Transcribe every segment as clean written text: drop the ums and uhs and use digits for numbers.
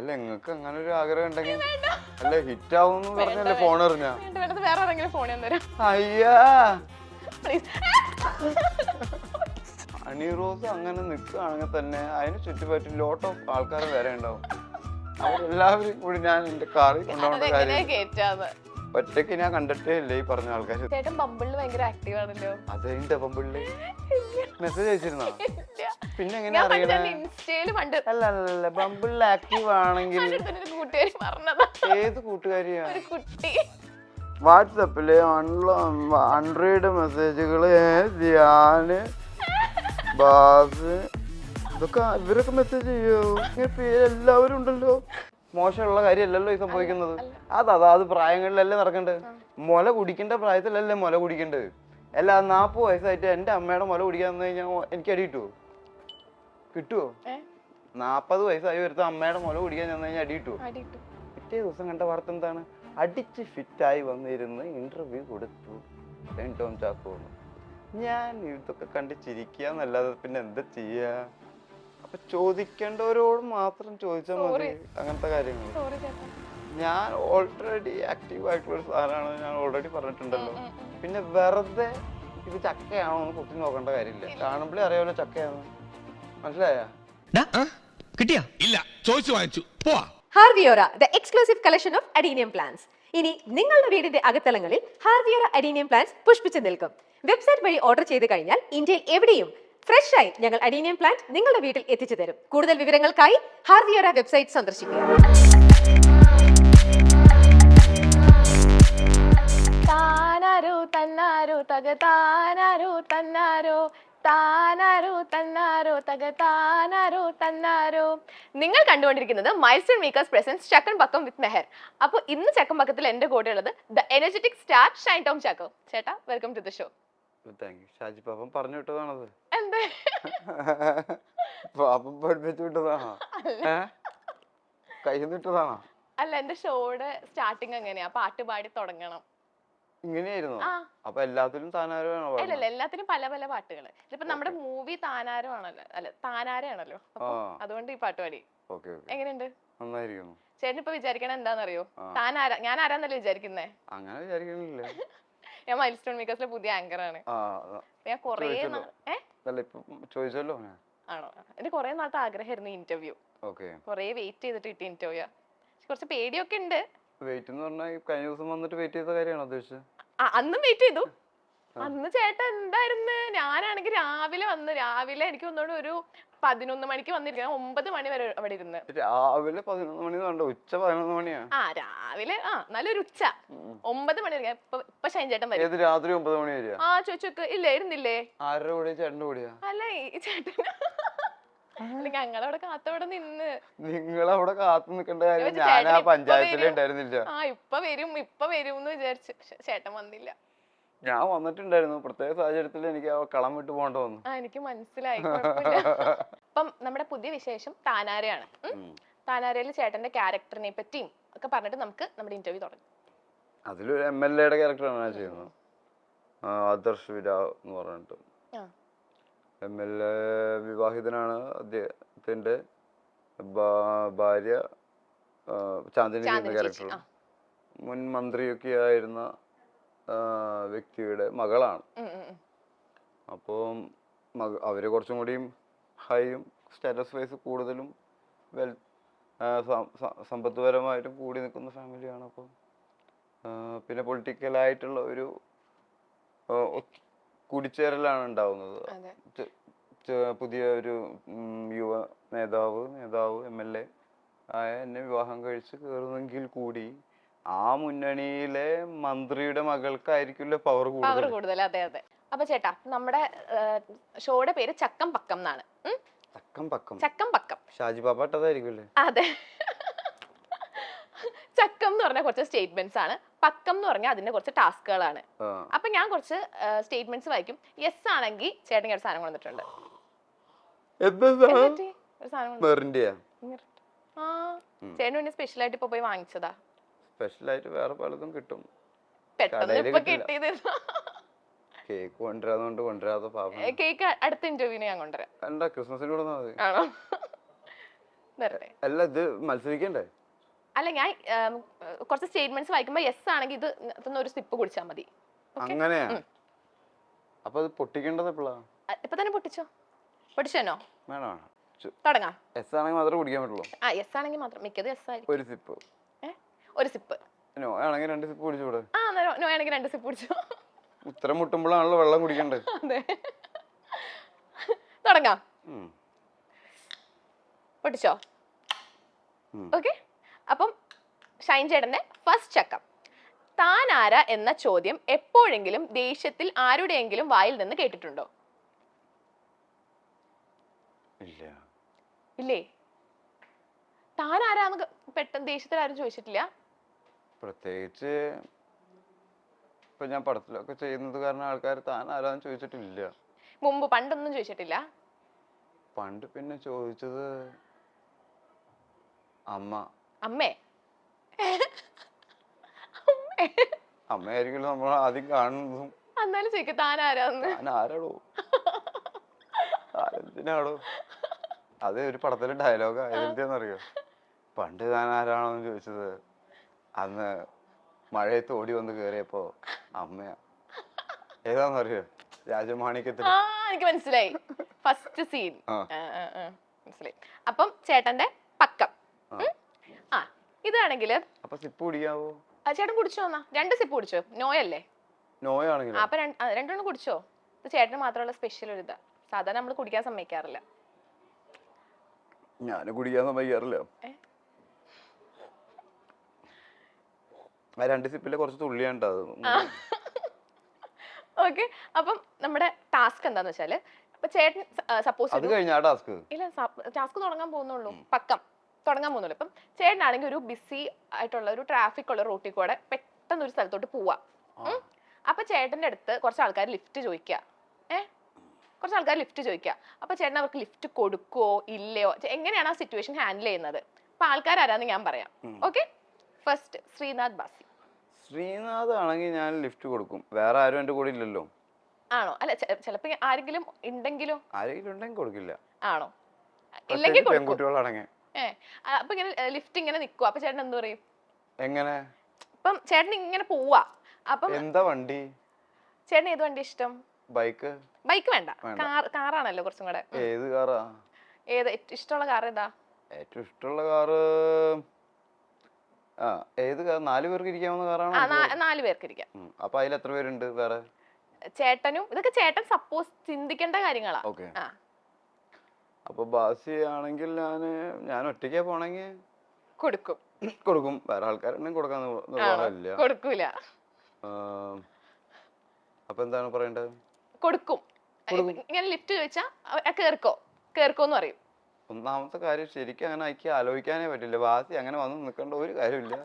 അല്ല നിങ്ങൾക്ക് അങ്ങനെ ഒരു ആഗ്രഹം ഉണ്ടെങ്കിൽ അല്ല ഹിറ്റ് ആവും പറഞ്ഞല്ലേ ഫോൺ എറിഞ്ഞാ വേറെ ആരെങ്കിലും ഫോൺ ഞാൻ തരാം. അയ്യാ Please. ഹണി റോസ് അങ്ങനെ നിൽക്കുകയാണെങ്കിൽ തന്നെ അതിന് ചുറ്റുപറ്റി ലോട്ട് ഓഫ് ആൾക്കാർ വേറെ ഉണ്ടാവും. അവരെല്ലാവരും കൂടി ഞാൻ എന്റെ കാറിൽ കൊണ്ടുപോകേണ്ട അതെങ്ങനെയാ കാര്യം കേറ്റാന്ന്? ഒറ്റയ്ക്ക് ഞാൻ കണ്ടിട്ടേ ഇല്ല ഈ പറഞ്ഞ ആൾക്കാർ. ചേട്ടൻ ബമ്പിളിൽ ഭയങ്കര ആക്റ്റീവ് ആണല്ലോ. അതെന്റെ പമ്പിള്ളി മെസ്സേജ് അയച്ചിരുന്നോ? പിന്നെ എങ്ങനെ ഞാൻ അറിയണേ? ഇൻസ്റ്റയില് പണ്ട് അല്ല അല്ല ബമ്പിളിൽ ആക്റ്റീവ് ആണെങ്കിൽ കൂട്ടുകാരി പറഞ്ഞതാ. ഏത് കൂട്ടുകാരിയാ? ഒരു കുട്ടി വാട്സപ്പില് 100 മെസ്സേജുകള് ധ്യാന് ബാസ് ഇതൊക്കെ ഇവരൊക്കെ മെസ്സേജ് ചെയ്യോ? എല്ലാവരും ഉണ്ടല്ലോ. മോശമുള്ള കാര്യമല്ലല്ലോ ഈ സംഭവിക്കുന്നത്. അത് പ്രായങ്ങളിലല്ലേ നടക്കണ്ടത്. മുല കുടിക്കേണ്ട പ്രായത്തിലല്ലേ മുല കുടിക്കേണ്ടത്. അല്ല 40 വയസ്സായിട്ട് എന്റെ അമ്മയുടെ മുല കുടിക്കാൻ വന്നു കഴിഞ്ഞാൽ എനിക്ക് അടി കിട്ടുവോ? കിട്ടുവോ? 40 വയസ്സായി വരുത്ത അമ്മയുടെ മുല കുടിക്കാൻ ചെന്ന് കഴിഞ്ഞാൽ അടി കിട്ടുവോ? പിറ്റേ ദിവസം കണ്ട വാർത്ത എന്താണ്? അടിച്ച് ഫിറ്റായി വന്നിരുന്ന് ഇന്റർവ്യൂ കൊടുത്തു ടോം ചാക്കോ. ഞാൻ ഇതൊക്കെ കണ്ട് ചിരിക്കാന്നല്ലാതെ പിന്നെ എന്താ ചെയ്യാ? അപ്പൊ ചോദിക്കേണ്ടവരോട് മാത്രം ചോദിച്ചാൽ മതി അങ്ങനത്തെ കാര്യങ്ങൾ. ഞാൻ ഓൾറെഡി ആക്റ്റീവ് ആയിട്ടുള്ള ഒരു സാധനമാണ്, ഞാൻ ഓൾറെഡി പറഞ്ഞിട്ടുണ്ടല്ലോ. പിന്നെ വെറുതെ ഇത് ചക്കയാണോ എന്ന് കുത്തി നോക്കേണ്ട കാര്യമില്ല. കാണുമ്പോഴേ അറിയാമല്ലോ ചക്കയാണ്. മനസ്സിലായ? കിട്ടിയാ ഇല്ല ചോദിച്ചു വാങ്ങിച്ചു പോവാ. ഹാർവിയോറ the exclusive collection of adenium plants. ഇനി നിങ്ങളുടെ വീടിന്റെ അകത്തളങ്ങളിൽ ഹാർവിയോറ അഡീനിയം പ്ലാന്റ്സ് പുഷ്പിച്ചു നിൽക്കും. വെബ്സൈറ്റ് വഴി ഓർഡർ ചെയ്ത് കഴിഞ്ഞാൽ ഇന്ത്യയിൽ എവിടെയും ഫ്രഷ് ആയി ഞങ്ങൾ അഡീനിയം പ്ലാന്റ് നിങ്ങളുടെ വീട്ടിൽ എത്തിച്ചു തരും. കൂടുതൽ വിവരങ്ങൾക്കായി ഹാർവിയോറ വെബ്സൈറ്റ് സന്ദർശിക്കുക. താനാരോ തന്നാരോ തക താനാരോ തന്നാരോ താനാരോ തന്നാരോ തക താനാരോ തന്നാരോ. നിങ്ങൾ കണ്ടുകൊണ്ടിരിക്കുന്നത് മൈൽസ്റ്റോൺ മേക്കേഴ്സ് പ്രസൻസ് ചക്കൻ പക്കം വിത്ത് മെഹർ. അപ്പോൾ ഇന്ന് ചക്കൻ പക്കത്തിൽ എന്റെ കൂടെ ഉള്ളത് the energetic star Shine Tom Chacko. ചേട്ടാ welcome to the show. Shaji Pappan പറഞ്ഞു വിട്ടതാണത്. എന്തേ പാപ്പൻ പഠിപ്പിച്ചു വിട്ടതാണോ? കൈ വിട്ടതാണോ? അല്ല, എന്റെ ഷോയുടെ സ്റ്റാർട്ടിങ് എങ്ങനെയാ? പാട്ട് പാടി തുടങ്ങണം. ഇങ്ങനെയായിരുന്നു. അപ്പൊ എല്ലാത്തിലും താനാരോ ആണോ? അല്ലല്ല, എല്ലാത്തിനും പല പല പാട്ടുകൾ. ഇതിപ്പോ നമ്മുടെ മൂവി താനാരോ ആണല്ലോ, അല്ല താനാരാണല്ലോ. അതുകൊണ്ട് ഈ പാട്ട് പാടി. എങ്ങനെയുണ്ട്? നന്നായിരിക്കുന്നു. ചേട്ടൻ ഇപ്പൊ വിചാരിക്കണ എന്താണെന്നറിയോ? താനാരാ ഞാൻ ആരാന്നല്ലേ വിചാരിക്കുന്നേ? അങ്ങനെ വിചാരിക്കണില്ല. ഞാൻ മൈൽസ്റ്റോൺ മേക്കേഴ്സിലെ പുതിയ ആങ്കർ ആണ്. ഞാൻ കൊറേ ചോദിച്ചല്ലോ. ആണോ? എന്റെ കൊറേ നാളത്തെ ആഗ്രഹമായിരുന്നു ഇന്റർവ്യൂ. കൊറേ വെയിറ്റ് ചെയ്തിട്ട് കിട്ടിയ ഇന്റർവ്യൂ. കുറച്ച് പേടിയൊക്കെ ഉണ്ട്. വെയിറ്റ് എന്ന് പറഞ്ഞാൽ കഴിഞ്ഞ ദിവസം വന്നിട്ട് വെയിറ്റ് ചെയ്ത കാര്യമാണോ ഉദ്ദേശിച്ചത്? അന്നും വെയിറ്റ് ചെയ്തു. അന്ന് ചേട്ടൻ എന്തായിരുന്നു? ഞാനാണെങ്കിൽ രാവിലെ എനിക്ക് ഒന്നുകൂടെ ഒരു 11 മണിക്ക് വന്നിരിക്കണം. 9 മണി വരെ അവിടെ ഇരുന്ന്. രാവിലെ 11 മണി ഉച്ച 11 മണിയാ? രാവിലെ നല്ലൊരു ഉച്ച 9 മണി വരെ. ഇപ്പൊ ഷൈൻ ചേട്ടൻ വരും. രാത്രി 9 മണി വരെ? ചോദിച്ചോക്ക്. ഇല്ല, ഇരുന്നില്ലേ? ആരുടെ കൂടെ? ചേട്ടന്റെ കൂടെയാ? അല്ല, ഈ ചേട്ടൻ ഞങ്ങളവിടെ കാത്തവിടെ നിന്ന്. നിങ്ങളവിടെ കാത്തു നിൽക്കേണ്ട കാര്യം ഞാൻ ആ പഞ്ചായത്തിലേ ഉണ്ടായിരുന്നില്ല. ഇപ്പൊ വരും എന്ന് വിചാരിച്ചു. ചേട്ടൻ വന്നില്ല. ഞാൻ വന്നിട്ടുണ്ടായിരുന്നു. പ്രത്യേക സാഹചര്യത്തിൽ എനിക്ക് കളം വിട്ട് പോകേണ്ട വന്നു. എനിക്ക് മനസ്സിലായി. അപ്പം നമ്മുടെ പുതിയ വിശേഷം താനാരയാണ്. താനാരയിൽ ചേട്ടന്റെ ക്യാരക്ടറിനെ പറ്റിയും ഒക്കെ പറഞ്ഞിട്ട് നമുക്ക് നമ്മുടെ ഇന്റർവ്യൂ തുടങ്ങാം. അതിലൊരു MLA ക്യാരക്ടറാണ് ഞാൻ ചെയ്യുന്നത്. ആദർശ് വിരാവ് എന്ന് പറഞ്ഞിട്ട്. MLA വിവാഹിതനാണ്. അദ്ദേഹത്തിന്റെ ഭാര്യ ചാന്ദിനി എന്ന ക്യാരക്ടർ മുൻ മന്ത്രിയൊക്കെ ആയിരുന്ന വ്യക്തിയുടെ മകളാണ്. അപ്പോൾ അവര് കുറച്ചും കൂടിയും ഹൈയും സ്റ്റാറ്റസ് വൈസ് കൂടുതലും സമ്പത്തുപരമായിട്ടും കൂടി നിൽക്കുന്ന ഫാമിലിയാണ്. അപ്പം പിന്നെ പൊളിറ്റിക്കലായിട്ടുള്ള ഒരു കൂടിച്ചേരലാണ് ഉണ്ടാവുന്നത്. പുതിയ ഒരു യുവ നേതാവ് MLA ആയ എന്നെ വിവാഹം കഴിച്ച് കയറുന്നെങ്കിൽ കൂടി ആ മുന്നണിയിലെ മന്ത്രിയുടെ മകൾക്കായിരിക്കില്ല പവർ കൂടുതൽ. അതെ അതെ. അപ്പൊ ചേട്ടാ, നമ്മുടെ ഷോയുടെ പേര് ചക്കം പക്കം എന്നാണ്. ചക്കം പക്കം ഷാജി പാപ്പ ഇട്ടതായിരിക്കുമല്ലേ? അതെ. ചക്കം എന്ന് പറഞ്ഞാൽ കുറച്ച് സ്റ്റേറ്റ്മെന്റ്സ് ആണ്. പക്കം എന്ന് പറഞ്ഞാൽ അതിന്റെ കുറച്ച് ടാസ്കുകളാണ്. അപ്പൊ ഞാൻ കുറച്ച് സ്റ്റേറ്റ്മെന്റ്സ് വായിക്കും. യെസ് ആണെങ്കിൽ ചേട്ടൻ ഒരു സാധനം കൊണ്ടിട്ടുണ്ട്. ചേട്ടൻ വേണ്ടി സ്പെഷ്യൽ ആയിട്ട് ഇപ്പൊ പോയി വാങ്ങിച്ചതാ. സ്പെഷ്യലായിട്ട് വേറെ പലതും കിട്ടും. പെട്ടെന്ന് കിട്ടിയത് കേക്ക് കൊണ്ടുവരാതെ കേക്ക് അടുത്ത ഇന്റർവ്യൂവിന് ഞാൻ കൊണ്ടുവരാം. ക്രിസ്മസിന് ആണോ? വെറുതെ. അല്ല ഇത് മത്സരിക്കണ്ടേ? അല്ല ഞാൻ കുറച്ച് സ്റ്റേറ്റ്മെന്റ്സ് വായിക്കുമ്പോ യെസ് ആണെങ്കിൽ ഇത് ഒരു സിപ്പ് കുടിച്ചാൽ മതി. അങ്ങനെയാ? അപ്പൊ അത് പൊട്ടിക്കേണ്ടത് എപ്പോഴാ? ഇപ്പൊ തന്നെ പൊട്ടിച്ചോ? പൊട്ടിച്ചോ? വേണോ? തുടങ്ങാം. എസ് ആണെങ്കിൽ മാത്രമേ കുടിക്കാൻ പറ്റുള്ളൂ. ആ യെസ് ആണെങ്കിൽ മാത്രം. മിക്കത് യെസ് ആയിരിക്കും. ഒരു സിപ്പ്. ഒരു സിപ്പ്. നോ ആണെങ്കിൽ 2 സിപ്പ് കുടിച്ചൂടെ? ആ നോ ആണെങ്കിൽ 2 സിപ്പ് കുടിച്ചോ. ഉത്തരം മുട്ടുമ്പോഴാണല്ലോ വെള്ളം കുടിക്കണ്ടേ? അതെ. തുടങ്ങാം. പൊട്ടിച്ചോ? ഓക്കെ. അപ്പം ഷൈൻ ചേട്ടന്റെ ഫസ്റ്റ് ചക്കം. താൻ ആരാ എന്ന ചോദ്യം എപ്പോഴെങ്കിലും ദേഷ്യത്തിൽ ആരുടെയെങ്കിലും വായിൽ നിന്ന് കേട്ടിട്ടുണ്ടോ? ഇല്ല. ഇല്ലേ? താൻ ആരാന്ന് പെട്ടെന്ന് ദേഷ്യത്തിൽ ആരും ചോദിച്ചിട്ടില്ല? പ്രത്യേകിച്ച് ഇപ്പൊ ഞാൻ പടത്തിലൊക്കെ ചെയ്യുന്നത് കാരണം ആൾക്കാർ താൻ ആരാന്ന് ചോദിച്ചിട്ടില്ല. മുമ്പ് പണ്ടൊന്നും ചോദിച്ചിട്ടില്ല? പണ്ട് പിന്നെ ചോദിച്ചത് അമ്മ. അമ്മേ? അമ്മയായിരിക്കുമല്ലോ നമ്മൾ ആദ്യം കാണുന്നതും. എന്നാലും ചോദിക്ക താൻ ആരാന്ന്. താൻ ആരാടോ? എന്തിനാടോ? അത് ഒരു പടത്തിലെ ഡയലോഗ് ആയതെന്താന്നറിയോ? പണ്ട് താൻ ആരാണോന്ന് ചോദിച്ചത് അന്ന് മഴയത്ത് ഓടി വന്ന് കേറിയപ്പോ അമ്മയാ. ഏതാന്നറിയോ? രാജമാണിക്യത്തിൽ. എനിക്ക് മനസ്സിലായി. ഫസ്റ്റ് സീൻ മനസ്സിലായി. അപ്പം ചേട്ടന്റെ പക്കം. ആ ഇതാണെങ്കില് അപ്പൊ സിപ്പ് കുടിക്കാവോ? ചേട്ടൻ കുടിച്ചോ? 2 സിപ്പ് കുടിച്ചോ? നോയല്ലേ? നോയാണെങ്കിലോ? അപ്പൊ 2 കുടിച്ചോ? ഇത് ചേട്ടന് മാത്രമുള്ള സ്പെഷ്യൽ ഒരു ഇതാ. സാധാരണ നമ്മൾ കുടിക്കാൻ സമ്മതിക്കാറില്ല. ഞാന് കുടിക്കാൻ സമ്മതിക്കാറില്ല. ആ 2 സിപ്പിലെ കുറച്ച് തുള്ളിയാണ്ടത്. ഓക്കെ. അപ്പം നമ്മുടെ ടാസ്ക് എന്താന്ന് വെച്ചാല് ഇപ്പൊ ചേട്ടൻ സപ്പോസ് അത് കഴിഞ്ഞ ടാസ്ക് ഇല്ല, ടാസ്ക് തുടങ്ങാൻ പോകുന്നുള്ളൂ. പക്കം തുടങ്ങാൻ പോകുന്നുള്ളൂ. ഇപ്പം ചേട്ടനാണെങ്കിൽ ഒരു ബിസി ആയിട്ടുള്ള ഒരു ട്രാഫിക് ഉള്ള റൂട്ടിൽ കൂടെ പെട്ടെന്ന് ഒരു സ്ഥലത്തോട്ട് പോവാ. അപ്പൊ ചേട്ടന്റെ അടുത്ത് കുറച്ച് ആൾക്കാർ ലിഫ്റ്റ് ചോദിക്കുക. കുറച്ച് ആൾക്കാർ ലിഫ്റ്റ് ചോദിക്കുക. അപ്പൊ ചേട്ടൻ അവർക്ക് ലിഫ്റ്റ് കൊടുക്കുവോ ഇല്ലയോ, എങ്ങനെയാണ് ആ സിറ്റുവേഷൻ ഹാൻഡിൽ ചെയ്യുന്നത്? അപ്പൊ ആൾക്കാരാന്ന് ഞാൻ പറയാം. ഓക്കെ. ഫസ്റ്റ് ശ്രീനാഥ് ബാസി. ശ്രീനാഥ് ആണെങ്കിൽ ഞാൻ ലിഫ്റ്റ് കൊടുക്കും. വേറെ ആരും എന്റെ കൂടെ ഇല്ലല്ലോ. ആണോ? അല്ല ചിലപ്പോ ആരെങ്കിലും ഉണ്ടെങ്കിലോ? ആരെങ്കിലും ഉണ്ടെങ്കിൽ കൊടുക്കില്ല. ആണോ? ഇല്ലെങ്കിൽ പെൺകുട്ടികളടങ്ങി. അപ്പൊ ഇങ്ങനെ ലിഫ്റ്റ് ഇങ്ങനെ നിക്കുവോ? അപ്പൊ ചേട്ടൻ എന്ത് പറയും? എങ്ങനെ? ഇപ്പം ചേട്ടൻ ഇങ്ങനെ പോവാ. അപ്പം എന്താ വണ്ടി? ചേട്ടൻ ഏത് വണ്ടി ഇഷ്ടം? ബൈക്ക്. ബൈക്ക് വേണ്ട, കാറാണല്ലോ കുറച്ചും കൂടെ. ഏത് കാറാ? ഏത് ഇഷ്ടമുള്ള കാർ ഏതാ? ഏറ്റവും ഇഷ്ടമുള്ള കാറ് ഏത് കാർ? 4 പേർക്ക് ഇരിക്കാവുന്ന കാറാണ്. 4 പേർക്ക് ഇരിക്കാം. അപ്പൊ അതിൽ എത്ര പേരുണ്ട് വേറെ? ചേട്ടനും ഇതൊക്കെ ചേട്ടൻ സപ്പോസ് ചിന്തിക്കേണ്ട കാര്യങ്ങളാ. അപ്പൊ ബാസി ആണെങ്കിൽ ഞാൻ ഒറ്റയ്ക്കാ പോണെങ്കിൽ കൊടുക്കും. വേറെ ആൾക്കാരുണ്ടെങ്കിൽ കൊടുക്കാൻ നിർവാഹമില്ല. കൊടുക്കൂല. അപ്പൊ എന്താണ് പറയേണ്ടത്? കൊടുക്കും. ഇങ്ങനെ ലിഫ്റ്റ് ചോദിച്ചാ കേറിക്കോന്ന് പറയും. ഒന്നാമത്തെ കാര്യം ശരിക്കും അങ്ങനെ ആക്കി ആലോചിക്കാനേ പറ്റില്ല. ബാസി അങ്ങനെ വന്ന് നിൽക്കേണ്ട ഒരു കാര്യമില്ല.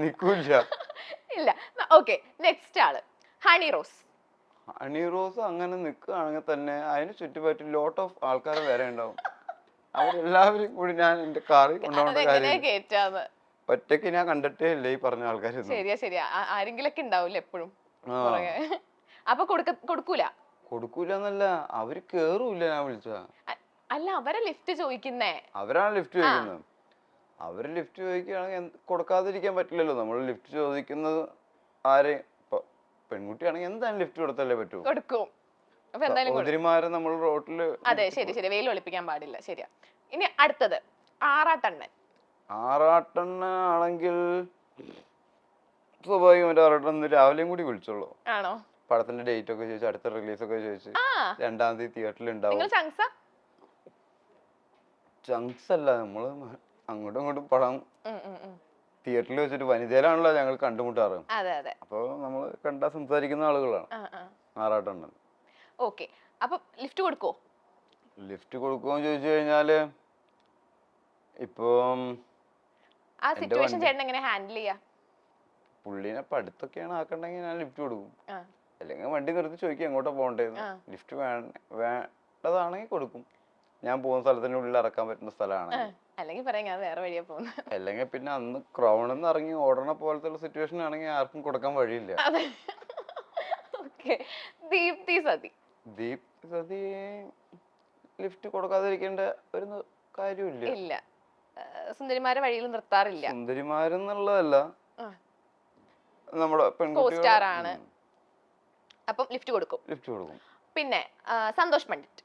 നിക്കൂല. ഇല്ല. ഓക്കെ. നെക്സ്റ്റ് ആള് ഹണി റോസ്. ഹണി റോസ് അങ്ങനെ നിൽക്കുകയാണെങ്കിൽ തന്നെ അതിന് ചുറ്റുപറ്റി ലോട്ട് ഓഫ് ആൾക്കാർ വേറെ ഉണ്ടാവും. അവരെല്ലാവരും കൂടി ഞാൻ എന്റെ കാറിൽ കൊണ്ടുപോകേണ്ട കാര്യം. ഒറ്റയ്ക്ക് ഞാൻ കണ്ടിട്ടേ ഇല്ല ഈ പറഞ്ഞ ആൾക്കാർ. ശരിയാ. ആരെങ്കിലൊക്കെ ഉണ്ടാവില്ല എപ്പോഴും. അപ്പൊ കൊടുക്കൂലെന്നല്ല, അവര് കേറൂല. ഞാൻ വിളിച്ച അല്ല, അവരെ ലിഫ്റ്റ് ചോദിക്കുന്നേ. അവരാണ് ലിഫ്റ്റ് ചോദിക്കുന്നത്. അവര് ലിഫ്റ്റ് ചോദിക്കുകയാണെങ്കിൽ കൊടുക്കാതിരിക്കാൻ പറ്റില്ലല്ലോ. നമ്മൾ ലിഫ്റ്റ് ചോദിക്കുന്നത് ആരെ? പെൺകുട്ടിയാണെങ്കിൽ എന്തായാലും ലിഫ്റ്റ് കൊടുത്തല്ലേ പറ്റൂ. കൊടുക്കും. സഹോദരിമാരെ നമ്മൾ റോട്ടില്. അതെ, ശരി. വെയിൽ ഒളിപ്പിക്കാൻ പാടില്ല. ശരിയാ. ഇനി അടുത്തത് ആറാട്ടണ്ണൻ. ആറാട്ടണ്ണനാണെങ്കിൽ സ്വാഭാവികമായിട്ട് ആറാട്ടണ്ണൻ രാവിലെയും കൂടി വിളിച്ചോളൂ. ആണോ? പടത്തിന്റെ ഡേറ്റ് ഒക്കെ ചോദിച്ചു, അടുത്ത റിലീസ് ഒക്കെ ചോദിച്ചു. 2-ാം തീയതി തിയേറ്ററിൽ ഉണ്ടാവും. ചങ്സ് അല്ല, നമ്മള് അങ്ങോട്ടും ഇങ്ങോട്ടും പടം തിയേറ്ററിൽ വെച്ചിട്ട് വനിതയിലാണല്ലോ ഞങ്ങൾ കണ്ടുമുട്ടാറ്. അപ്പൊ നമ്മള് കണ്ടാ സംസാരിക്കുന്ന ആളുകളാണ് ആറാട്ടണ്ണൻ. ഓക്കെ. അപ്പൊ ലിഫ്റ്റ് കൊടുക്കോ? ലിഫ്റ്റ് കൊടുക്കുമെന്ന് ചോദിച്ചു കഴിഞ്ഞാല് ഇപ്പം ആ സിറ്റുവേഷൻ ചേട്ടൻ എങ്ങനെ ഹാൻഡിൽ ചെയ്യാ? പുള്ളിനെ പഠിത്തൊക്കെയാണ് ആക്കണ്ടെങ്കിൽ ഞാൻ ലിഫ്റ്റ് കൊടുക്കും. അല്ലെങ്കിൽ വണ്ടി നിർത്തി ചോദിക്കും എങ്ങോട്ടാ പോകണ്ടേന്ന്. ലിഫ്റ്റ് വേണ്ടതാണെങ്കിൽ കൊടുക്കും. ഞാൻ പോകുന്ന സ്ഥലത്തിന്റെ ഉള്ളിൽ ഇറക്കാൻ പറ്റുന്ന സ്ഥലമാണ്. അല്ലെങ്കിൽ പിന്നെ അന്ന് ക്രൗണിൽ നിന്ന് ഇറങ്ങി ഓടണ പോലത്തെ സിറ്റുവേഷൻ ആണെങ്കിൽ ആർക്കും കൊടുക്കാൻ വഴിയില്ല. ദീപ്തി സതി ലിഫ്റ്റ് കൊടുക്കാതിരിക്കേണ്ട ഒരു കാര്യമില്ല. സുന്ദരിമാരെ വഴിയിൽ നിർത്താറില്ല. സുന്ദരിമാരെന്നുള്ളതല്ല, ആ. നമ്മുടെ Co-star ആണ്. അപ്പം ലിഫ്റ്റ് കൊടുക്കും. ലിഫ്റ്റ് കൊടുക്കും. പിന്നെ സന്തോഷ് പണ്ഡിറ്റ്.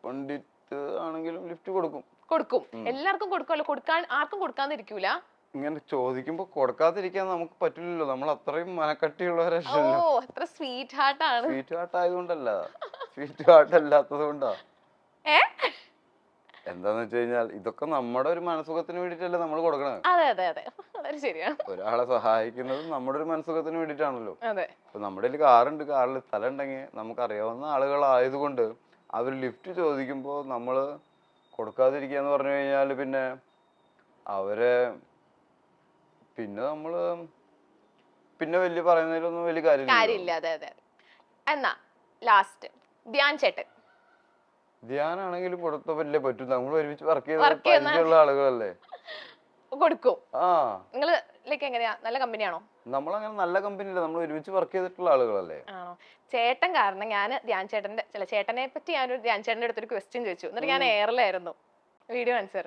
പണ്ഡിറ്റ് ആണെങ്കിലും ലിഫ്റ്റ് കൊടുക്കും. എല്ലാവർക്കും കൊടുക്കുമല്ലോ. ആർക്കും കൊടുക്കാതിരിക്കൂല. ഇങ്ങനെ ചോദിക്കുമ്പോ കൊടുക്കാതിരിക്കാൻ നമുക്ക് പറ്റില്ലല്ലോ, നമ്മൾ അത്രയും മനക്കട്ടിയുള്ളവരല്ലോ. അത്ര സ്വീറ്റ് ഹാർട്ട് ആണ്. സ്വീറ്റ് ഹാർട്ട് ആയതുകൊണ്ടല്ല, സ്വീറ്റ് ഹാർട്ട് അല്ലാത്തത് കൊണ്ടാ. എന്താന്ന് വെച്ച് കഴിഞ്ഞാൽ ഇതൊക്കെ നമ്മുടെ ഒരു മനസുഖത്തിന് വേണ്ടിട്ടല്ലേ നമ്മൾ കൊടുക്കണത്. അതെ അതെ അതെ, വളരെ ശരിയാണ്. ഒരാളെ സഹായിക്കുന്നത് നമ്മുടെ ഒരു മനസുഖത്തിന് വേണ്ടിട്ടാണല്ലോ. അതെ. ഇപ്പൊ നമ്മുടെ കയ്യിൽ കാറുണ്ട്, കാറിൽ സ്ഥലം ഉണ്ടെങ്കിൽ നമുക്ക് അറിയാവുന്ന ആളുകളായതുകൊണ്ട് അവർ ലിഫ്റ്റ് ചോദിക്കുമ്പോൾ നമ്മൾ കൊടുക്കാതിരിക്കാന്ന് പറഞ്ഞു കഴിഞ്ഞാൽ പിന്നെ അവരെ പിന്നെ വലിയ പറയുന്നതിലൊന്നും വലിയ കാര്യമില്ല. അതെ അതെ. എന്നാ ലാസ്റ്റ് ധ്യാൻ ചേട്ടൻ. ധ്യാനാണെങ്കിലും കൊടുത്ത പറ്റേ പറ്റും. നമ്മൾ ഒരുമിച്ച് വർക്ക് ചെയ്തുള്ള ആളുകളല്ലേ. കൊടുക്കും. ആ, നിങ്ങള് ലൈക്ക് എങ്ങനെയാ, നല്ല കമ്പനിയാണോ? നമ്മളങ്ങനെ നല്ല കമ്പനിയില്ല, നമ്മൾ ഒരുമിച്ച് വർക്ക് ചെയ്തിട്ടുള്ള ആളുകളല്ലേ. ആണോ? ചേട്ടൻ കാരണം ഞാൻ ധ്യാൻ ചേട്ടനെ പറ്റി ഞാനൊരു ധ്യാൻ ചേട്ടന്റെ അടുത്തൊരു ക്വസ്റ്റ്യൻ ചോദിച്ചു. എന്നിട്ട് ഞാൻ എയറിലായിരുന്നു, വീഡിയോ കാണിച്ചു.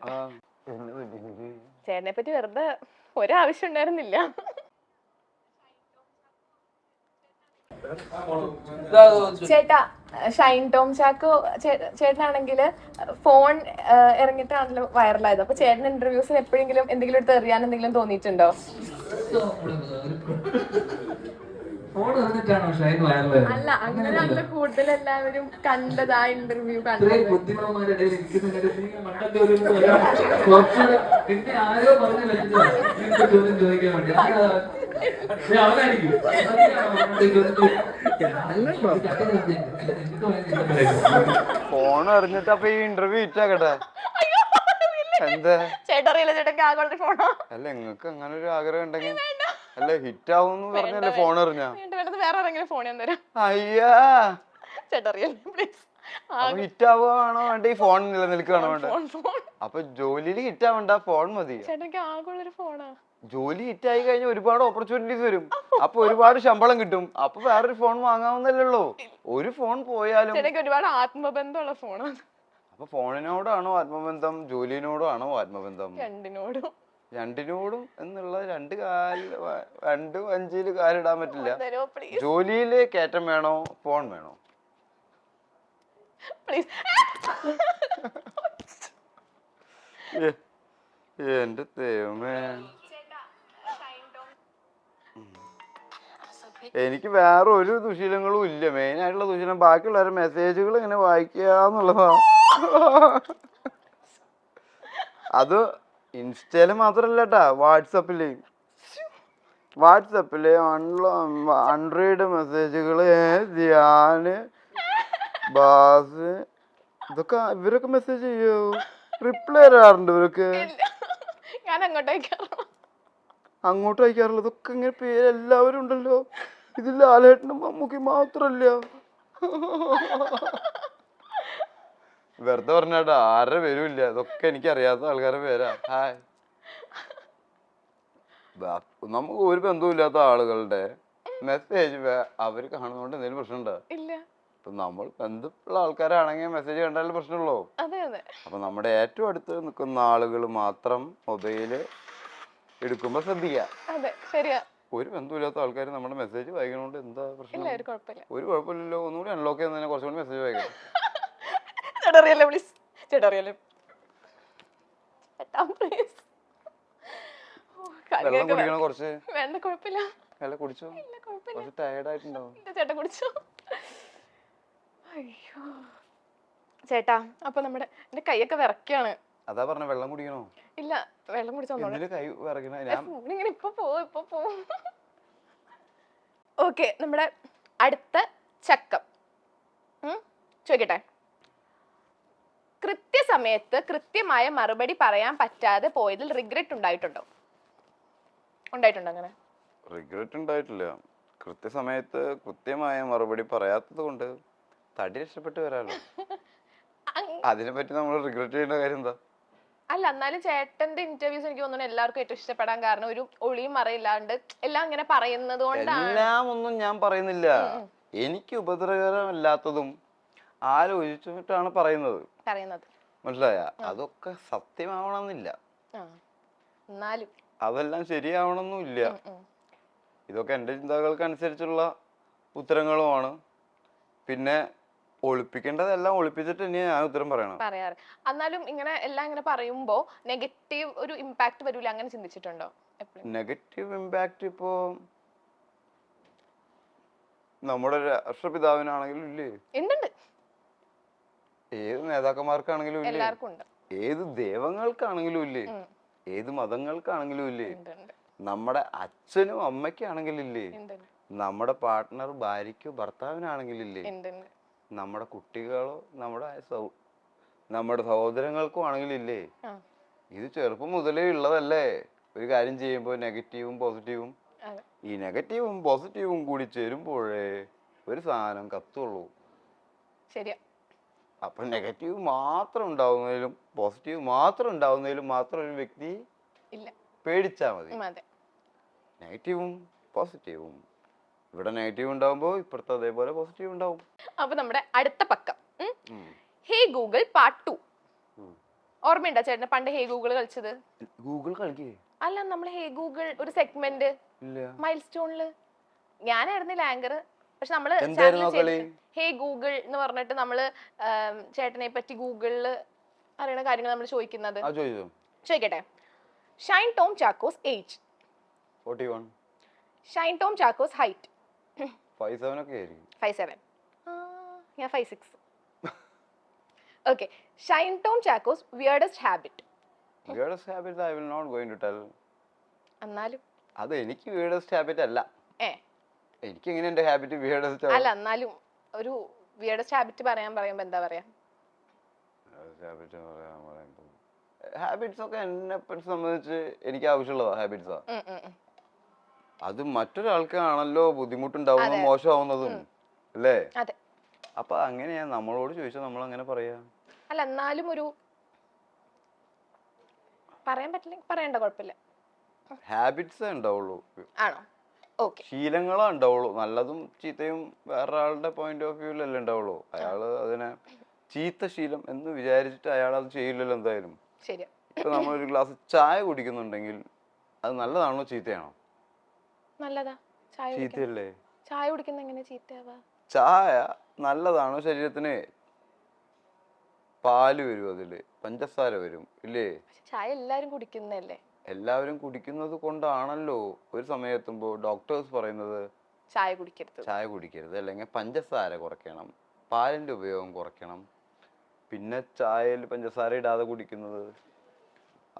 ചേട്ടനെ പറ്റി വെറുതെ ഒരാവശ്യം ഉണ്ടായിരുന്നില്ല. ചേട്ടാ, ഷൈൻ ടോം ചാക്കോ ചേട്ടനാണെങ്കിൽ ഫോൺ ഇറങ്ങിയിട്ടാണല്ലോ വൈറലായത്. അപ്പൊ ചേട്ടൻ ഇന്റർവ്യൂസിൽ എപ്പോഴെങ്കിലും എന്തെങ്കിലും എടുത്ത് എറിയാൻ എന്തെങ്കിലും തോന്നിയിട്ടുണ്ടോ? അല്ല, അങ്ങനെയാണല്ലോ കൂടുതൽ എല്ലാവരും കണ്ടത്, ആ ഇന്റർവ്യൂ കണ്ടത്. ഫോൺ അറിഞ്ഞിട്ട് അപ്പൊ ഈ ഇന്റർവ്യൂ ഹിറ്റാക്കട്ടെ. എന്താ ചേട്ടറിയില്ല, ചേട്ടൻ ആകെ ഫോണോ? അല്ല, നിങ്ങക്ക് അങ്ങനെ ഒരു ആഗ്രഹം ഉണ്ടെങ്കിൽ അല്ല ഹിറ്റ് ആവുന്ന് പറഞ്ഞല്ലേ ഫോൺ എറിഞ്ഞാ. വേറെ ആരെങ്കിലും ഫോൺ ഞാൻ തരാം. അയ്യാ, ഹിറ്റ് ആവുകയാണോ വേണ്ട, ഈ ഫോൺ നിലനിൽക്കുകയാണോ വേണ്ട? അപ്പൊ ജോലിയിൽ ഹിറ്റ് ആവണ്ട, ഫോൺ മതി. ജോലി ഹിറ്റ് ആയി കഴിഞ്ഞാൽ ഒരുപാട് ഓപ്പർച്യൂണിറ്റീസ് വരും. അപ്പൊ ഒരുപാട് ശമ്പളം കിട്ടും. അപ്പൊ വേറൊരു ഫോൺ വാങ്ങാവുന്നല്ലോ. ഒരു ഫോൺ പോയാലും ഒരുപാട് ആത്മബന്ധമുള്ള ഫോണാണ്. അപ്പൊ ഫോണിനോടാണോ ആത്മബന്ധം, ജോലിനോടാണോ ആത്മബന്ധം? രണ്ടിനോടും എന്നുള്ള രണ്ടും അഞ്ചില് കാലിടാൻ പറ്റില്ല. ജോലിയില് കയറ്റം വേണോ, ഫോൺ വേണോ? എന്റെ ദൈവമേ, എനിക്ക് വേറെ ഒരു ദുശീലങ്ങളും ഇല്ല. മെയിൻ ആയിട്ടുള്ള ദുശീലം ബാക്കിയുള്ളവരുടെ മെസ്സേജുകൾ ഇങ്ങനെ വായിക്കുക എന്നുള്ളതാ. അത് ഇൻസ്റ്റയില് മാത്രല്ല കേട്ടാ, വാട്സപ്പില് അൺറീഡ് മെസ്സേജുകള്, ധ്യാന്, ബാസ്, ഇതൊക്കെ ഇവരൊക്കെ മെസ്സേജ് ചെയ്യോ? റിപ്ലൈ തരാറുണ്ട് ഇവരൊക്കെ. ഞാൻ അങ്ങോട്ട് അയക്കാറുള്ളൂ. ഇതൊക്കെ ഇങ്ങനെ പേരെല്ലാവരും ഉണ്ടല്ലോ. ഇതിൽ ലാലേട്ടനും മമ്മൂക്കി മാത്രല്ല. വെറുതെ പറഞ്ഞാട്ടാ, ആരുടെ പേരുമില്ല. ഇതൊക്കെ എനിക്ക് അറിയാത്ത ആൾക്കാരുടെ പേരാ. ഹായ്. നമുക്ക് ഒരു ബന്ധവുമില്ലാത്ത ആളുകളുടെ മെസ്സേജ് അവര് കാണുന്നോണ്ട് എന്തെങ്കിലും പ്രശ്നമുണ്ടോ? ഇപ്പൊ നമ്മൾ ബന്ധമുള്ള ആൾക്കാരാണെങ്കിൽ മെസ്സേജ് കണ്ടാലും പ്രശ്നമുള്ളൂ. അപ്പൊ നമ്മുടെ ഏറ്റവും അടുത്ത് നിൽക്കുന്ന ആളുകൾ മാത്രം മൊബൈല് എടുക്കുമ്പോ ശ്രദ്ധിക്കുക. ഒരു ബന്ധമില്ലാത്ത ആൾക്കാർ നമ്മുടെ മെസ്സേജ് വായിക്കണോണ്ട് എന്താ പ്രശ്നം? ഒരു കുഴപ്പമില്ലല്ലോ. ഒന്നുകൂടി അൺലോക്ക് ചെയ്യുന്നതിനെ കുറച്ചുകൂടി മെസ്സേജ് വായിക്കണം. വെള്ളം കുടിക്കണം കുറച്ച്. വെള്ളം കുടിച്ചോ? കുറച്ച് ടയർഡ് ആയിട്ടുണ്ടാവും. ചേട്ടാ, അപ്പൊ എന്റെ കൈയൊക്കെ വിറക്കാണ്. അതാ പറഞ്ഞ വെള്ളം കുടിക്കണോ? ഇല്ല, വെള്ളം കുടിച്ചോ. കൈ വിറക്കണ. ഓക്കെ, നമ്മുടെ അടുത്ത ചക്കം ചോദിക്കട്ടെ. കൃത്യസമയത്ത് കൃത്യമായ മറുപടി പറയാൻ പറ്റാതെ പോയതിൽ റിഗ്രറ്റ് ഉണ്ടായിട്ടുണ്ടോ? അങ്ങനെ റിഗ്രറ്റ് ഉണ്ടായിട്ടില്ല. കൃത്യസമയത്ത് കൃത്യമായ മറുപടി പറയാത്തത് കൊണ്ട് തടി രക്ഷപ്പെട്ട് വരാലോ. അതിനെ പറ്റി നമ്മൾ റിഗ്രറ്റ് ചെയ്യേണ്ട കാര്യം എന്താ? അല്ല, എന്നാലും ചേട്ടന്റെ ഇന്റർവ്യൂസ് എനിക്ക് തോന്നുന്നു എല്ലാവർക്കും ഏറ്റവും ഇഷ്ടപ്പെടാൻ കാരണം ഒരു ഒളിയും മറയില്ലാണ്ട് എല്ലാം ഇങ്ങനെ പറയുന്നത് കൊണ്ടാണ്. എല്ലാം ഒന്നും ഞാൻ പറയുന്നില്ല. എനിക്ക് ഉപദ്രവകരമല്ലാത്തതും ആലോചിച്ചിട്ടാണ് പറയുന്നത്. മനസ്സിലായ? അതൊക്കെ സത്യമാവണമെന്നില്ല, ആ, എന്നാലും അതെല്ലാം ശരിയാവണമെന്നില്ല. ഇതൊക്കെ എൻ്റെ ചിന്തകൾക്കനുസരിച്ചുള്ള ഉത്തരങ്ങളുമാണ്. പിന്നെ ഒളിപ്പിക്കേണ്ടതെല്ലാം ഒളിപ്പിച്ചിട്ട് തന്നെയാണ് ഞാൻ ഉത്തരം പറയണം. പറയാറ്. എന്നാലും ഇങ്ങനെ എല്ലാം ഇങ്ങനെ പറയുമ്പോ നെഗറ്റീവ് ഒരു ഇമ്പാക്ട് വരൂല, അങ്ങനെ ചിന്തിച്ചിട്ടുണ്ടോ എപ്പോഴും? നെഗറ്റീവ് ഇമ്പാക്റ്റ് ഇപ്പോ നമ്മുടെ രാഷ്ട്രപിതാവിനാണെങ്കിലും ഇല്ലേ, ഉണ്ട്, ഏത് നേതാക്കന്മാർക്കാണെങ്കിലും ഇല്ലേ, എല്ലാവർക്കും ഉണ്ട്. ഏത് ദൈവങ്ങൾക്കാണെങ്കിലും ഇല്ലേ, ഏത് മതങ്ങൾക്കാണെങ്കിലും ഇല്ലേ, നമ്മുടെ അച്ഛനും അമ്മയ്ക്കാണെങ്കിലും ഇല്ലേ, നമ്മുടെ പാർട്ട്ണർ ഭാര്യയ്ക്കോ ഭർത്താവിനാണെങ്കിലും ഇല്ലേ, നമ്മുടെ കുട്ടികളോ നമ്മുടെ സഹോദരങ്ങൾക്കും ആണെങ്കിലും ഇല്ലേ, ഇത് ചെറുപ്പം മുതലേ ഉള്ളതല്ലേ. ഒരു കാര്യം ചെയ്യുമ്പോൾ നെഗറ്റീവും പോസിറ്റീവും, ഈ നെഗറ്റീവും പോസിറ്റീവും കൂടി ചേരുമ്പോഴേ ഒരു സാധനം കത്തുള്ളൂ. ശരിയാ. അപ്പൊ നെഗറ്റീവ് മാത്രം ഉണ്ടാവുന്നതിലും പോസിറ്റീവ് മാത്രം ഉണ്ടാവുന്നതിലും മാത്രം ഒരു വ്യക്തി ഇല്ല, പേടിച്ചാ മതി. അതെ. നെഗറ്റീവും പോസിറ്റീവും, ഇവിടെ നെഗറ്റീവ് ഉണ്ടാവുമ്പോ ഇപ്പുറത്ത് അതേപോലെ പോസിറ്റീവ് ഉണ്ടാവും. അപ്പൊ നമ്മുടെ അടുത്ത പക്കം, ഹേ ഗൂഗിൾ പാർട്ട് 2. ഓർമ്മയുണ്ടോ ചേട്ടന് പണ്ട് ഹേ ഗൂഗിൾ കളിച്ചത്? ഗൂഗിൾ കളിക്കേ? അല്ല, നമ്മൾ ഹേ ഗൂഗിൾ ഒരു സെഗ്മെന്റ് മൈൽ സ്റ്റോണില് ഞാനായിരുന്നില്ല ആങ്കർ. പക്ഷെ നമ്മള് ഹേ ഗൂഗിൾ എന്ന് പറഞ്ഞിട്ട് നമ്മള് ചേട്ടനെ പറ്റി ഗൂഗിളില് അറിയണ കാര്യങ്ങൾ നമ്മൾ ചോദിക്കുന്നത്. ചോദിക്കട്ടെ? ഷൈൻ ടോം ചാക്കോസ് ഏജ് 41. ഷൈൻ ടോം ചാക്കോസ് ഹൈറ്റ് 57 ഒക്കെ ആയിരിക്കും. 57. ഞാൻ 56. Okay. Shine Tom Chacko's weirdest habit. Weirdest habit I will not going to tell. എന്നാലും അത് എനിക്ക് weirdest habit അല്ല. എനിക്ക് എങ്ങനെ എന്റെ ഹാബിറ്റ് weirdest അല്ല, എന്നാലും ഒരു വിയർഡസ്റ്റ് ഹാബിറ്റ് പറയുമ്പോ എന്താ പറയാ? ഹാബിറ്റ്സ് ഒക്കെ എന്നെ സംബന്ധിച്ച് എനിക്ക് ആവശ്യമുള്ളതാ ഹാബിറ്റ്സാ. അത് മറ്റൊരാൾക്കാണല്ലോ ബുദ്ധിമുട്ടുണ്ടാവുന്നതും മോശമാവുന്നതും അല്ലേ? അപ്പൊ അങ്ങനെയാ നമ്മളോട് ചോദിച്ചാൽ നമ്മൾ അങ്ങനെ പറയാ. അല്ല, എന്നാലും ഒരു പറയാൻ പറ്റില്ല, പറയണ്ട, കുഴപ്പമില്ല. ഹാബിറ്റ്സ് ഉണ്ടാവുള്ളൂ. ആണോ? ഓക്കെ. ശീലങ്ങളാ ഉണ്ടാവുള്ളൂ. നല്ലതും ചീത്തയും വേറൊരാളുടെ പോയിന്റ് ഓഫ് വ്യൂലല്ലേ ഉണ്ടാവുള്ളൂ. അയാള് അതിനെ ചീത്ത ശീലം എന്ന് വിചാരിച്ചിട്ട് അയാൾ അത് ചെയ്യില്ലല്ലോ എന്തായാലും. ശരിയാ. ഇപ്പൊ നമ്മളൊരു ഗ്ലാസ് ചായ കുടിക്കുന്നുണ്ടെങ്കിൽ അത് നല്ലതാണോ ചീത്തയാണോ? നല്ലതാ. ചീത്തയല്ലേ? ചായ കുടിക്കുന്ന എങ്ങനെ ചീത്തയാവാ? ചായ നല്ലതാണോ ശരീരത്തിന്? പാല് വരും, അതില് പഞ്ചസാര വരും ഇല്ലേ? ചായ എല്ലാരും കുടിക്കുന്നല്ലേ? എല്ലാവരും കുടിക്കുന്നത് കൊണ്ടാണല്ലോ ഒരു സമയത്തുമ്പോ ഡോക്ടേഴ്സ് പറയുന്നത് ചായ കുടിക്കരുത്, അല്ലെങ്കിൽ പഞ്ചസാര കുറയ്ക്കണം, പാലിന്റെ ഉപയോഗം കുറയ്ക്കണം. പിന്നെ ചായയിൽ പഞ്ചസാര ഇടാതെ കുടിക്കുന്നത്.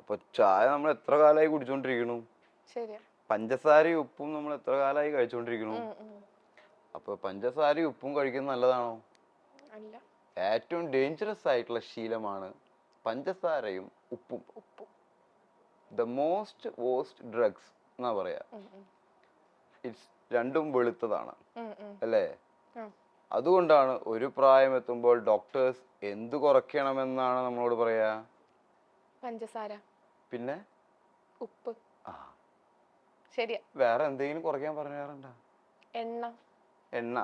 അപ്പൊ ചായ നമ്മൾ എത്ര കാലമായി കുടിച്ചോണ്ടിരിക്കണു? പഞ്ചസാരയും ഉപ്പും നമ്മൾ എത്ര കാലമായി കഴിച്ചോണ്ടിരിക്കണു? അപ്പൊ പഞ്ചസാരയും ഉപ്പും കഴിക്കുന്നത് നല്ലതാണോ? ഏറ്റവും ഡേഞ്ചറസ് ആയിട്ടുള്ള ശീലമാണ് പഞ്ചസാരയും ഉപ്പും. ദ മോസ്റ്റ് വേഴ്സ്റ്റ് ഡ്രഗ്സ് എന്നാ പറയാ. ഇറ്റ്സ് രണ്ടും വെളുത്തതാണ് അല്ലേ? അതുകൊണ്ടാണ് ഒരു പ്രായം എത്തുമ്പോൾ ഡോക്ടേഴ്സ് എന്ത് കുറയ്ക്കണമെന്നാണ് നമ്മളോട് പറയാ? പഞ്ചസാര, പിന്നെ ഉപ്പ്. ശരിയാ. വേറെ എന്തെങ്കിലും കുറയ്ക്കാൻ പറഞ്ഞാറുണ്ടോ? എണ്ണ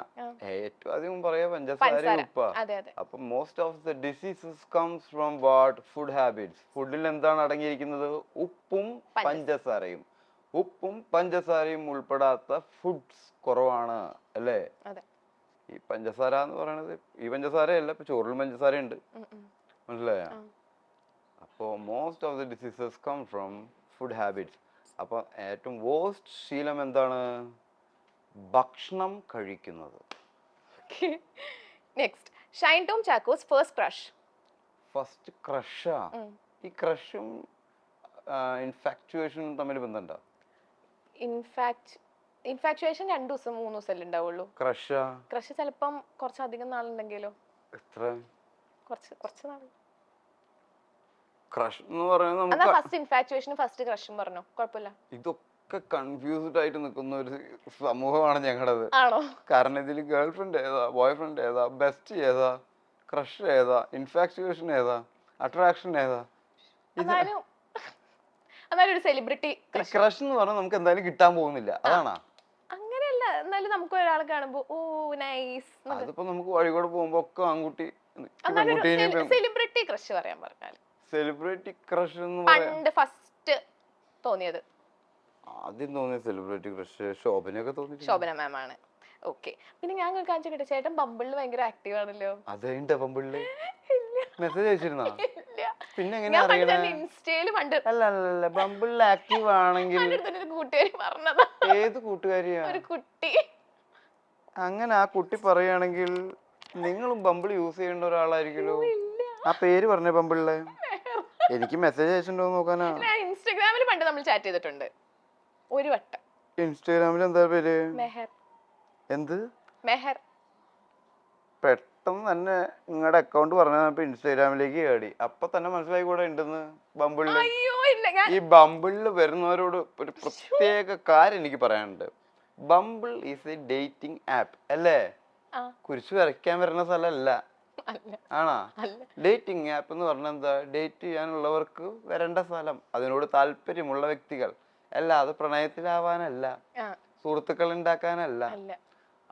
ഏറ്റവും അധികം പറയാ പഞ്ചസാര, ഉപ്പാ. അപ്പൊ most of the diseases comes from what? Food habits. ഫുഡിൽ എന്താണ് അടങ്ങിയിരിക്കുന്നത്? ഉപ്പും പഞ്ചസാരയും. ഉപ്പും പഞ്ചസാരയും ഉൾപ്പെടാത്ത ഫുഡ്സ് കുറവാണ് അല്ലേ? ഈ പഞ്ചസാര എന്ന് പറയുന്നത് ഈ പഞ്ചസാരയല്ല, ഇപ്പൊ ചോറിലും പഞ്ചസാര ഉണ്ട്, മനസ്സിലായ? അപ്പോ most of the diseases come from food habits. അപ്പൊ ഏറ്റവും വേഴ്സ്റ്റ് ശീലം എന്താണ്? ഭക്ഷണം കഴിക്കുന്നത്. Next, Shine Tom Chacko's first crush. First ക്രഷാ? ഈ ക്രഷും ഇൻഫാക്ച്വേഷനും തമ്മിൽ ബന്ധമുണ്ടോ? ഇൻഫാക്ച്വേഷൻ 2 ദിവസം 3 ദിവസം ഉണ്ടാവുള്ളൂ. ക്രഷ് ചിലപ്പം കുറച്ചധികം നാളുണ്ടെങ്കിലോ? എത്ര? കുറച്ച് നാൾ. ക്രഷ് എന്ന് പറയുന്നത് ഫസ്റ്റ് ഇൻഫാക്ച്വേഷനും ഫസ്റ്റ് ക്രഷും പറഞ്ഞോ, കുഴപ്പമില്ല. ഇതൊക്കെ കൺഫ്യൂസ്ഡ് ആയിട്ട് നിൽക്കുന്ന ഒരു സമൂഹമാണ് ഞങ്ങളുടേത്. ആണോ? കാരണം ഇതിൽ ഗേൾ ഫ്രണ്ട് ഏതാ, ബോയ് ഫ്രണ്ട് ഏതാ, ബെസ്റ്റ് ഏതാ, ക്രഷ് ഏതാ, ഇൻഫാക്ച്വേഷൻ ഏതാ, അട്രാക്ഷൻ ഏതാ? ഒരു സെലിബ്രിറ്റി ക്രഷ് എന്ന് പറഞ്ഞാൽ നമുക്ക് എന്തായാലും കിട്ടാൻ പോകുന്നില്ല, അതാണോ? അങ്ങനെയല്ല, എന്നാലും നമുക്ക് ഒരാളെ കാണുമ്പോ ഓ നൈസ്. അതിപ്പോ നമുക്ക് വഴികൂടെ പോകുമ്പോ ഒക്കെ ആൺകുട്ടി സെലിബ്രിറ്റി ക്രഷ് പറയാൻ പറഞ്ഞാൽ സെലിബ്രിറ്റി ക്രഷ് എന്ന് പറയാം. പണ്ട് ഫസ്റ്റ് തോന്നിയത് ആദ്യം തോന്നിയ സെലിബ്രിറ്റി ക്രഷ് ശോഭനയൊക്കെ തോന്നി. ശോഭന മാം ആണ്. ഓക്കെ, പിന്നെ ഞാൻ കാണിച്ചു കിട്ടെ ചേട്ടൻ ബമ്പിളിൽ ഭയങ്കര ആക്റ്റീവ് ആണല്ലോ. അതെ ബമ്പിളില് മെസ്സേജ് അയച്ചിരുന്നോ? പിന്നെ എങ്ങനെ ഇൻസ്റ്റയില് പണ്ട് അല്ല ബമ്പിളിൽ ആക്റ്റീവ് ആണെങ്കിൽ കൂട്ടുകാരി പറഞ്ഞതാ. ഏത് കൂട്ടുകാരിയാ? ഒരു കുട്ടി. അങ്ങനെ ആ കുട്ടി പറയുകയാണെങ്കിൽ നിങ്ങളും ബമ്പിൾ യൂസ് ചെയ്യേണ്ട ഒരാളായിരിക്കുമല്ലോ. ആ പേര് പറഞ്ഞ ബമ്പിളിലെ എനിക്ക് മെസ്സേജ് അയച്ചിട്ടുണ്ടോ നോക്കാനാ. ഇൻസ്റ്റാഗ്രാമിൽ പണ്ട് നമ്മൾ ചാറ്റ് ചെയ്തിട്ടുണ്ട് ഒരു വട്ടം. ഇൻസ്റ്റാഗ്രാമിൽ എന്താ പേര്? മെഹർ. എന്ത് മെഹർ? പെട്ടെന്ന് തന്നെ നിങ്ങളുടെ അക്കൗണ്ട് പറഞ്ഞപ്പോ ഇൻസ്റ്റാഗ്രാമിലേക്ക് കേടി. അപ്പൊ തന്നെ മനസ്സിലായി കൂടെ ഉണ്ടെന്ന് ബമ്പിളില്. ഈ ബമ്പിളിൽ വരുന്നവരോട് ഒരു പ്രത്യേക കാര്യം എനിക്ക് പറയാനുണ്ട്. Bumble is A dating app അല്ലേ? കുരിശ് വരയ്ക്കാൻ വരുന്ന സ്ഥലമല്ല. ആണാ? ഡേറ്റിംഗ് ആപ്പ് എന്ന് പറഞ്ഞാൽ എന്താ? ഡേറ്റ് ചെയ്യാനുള്ളവർക്ക് വരേണ്ട സ്ഥലം, അതിനോട് താല്പര്യമുള്ള വ്യക്തികൾ, അല്ലാതെ പ്രണയത്തിലാവാനല്ല, സുഹൃത്തുക്കൾ ഉണ്ടാക്കാനല്ല.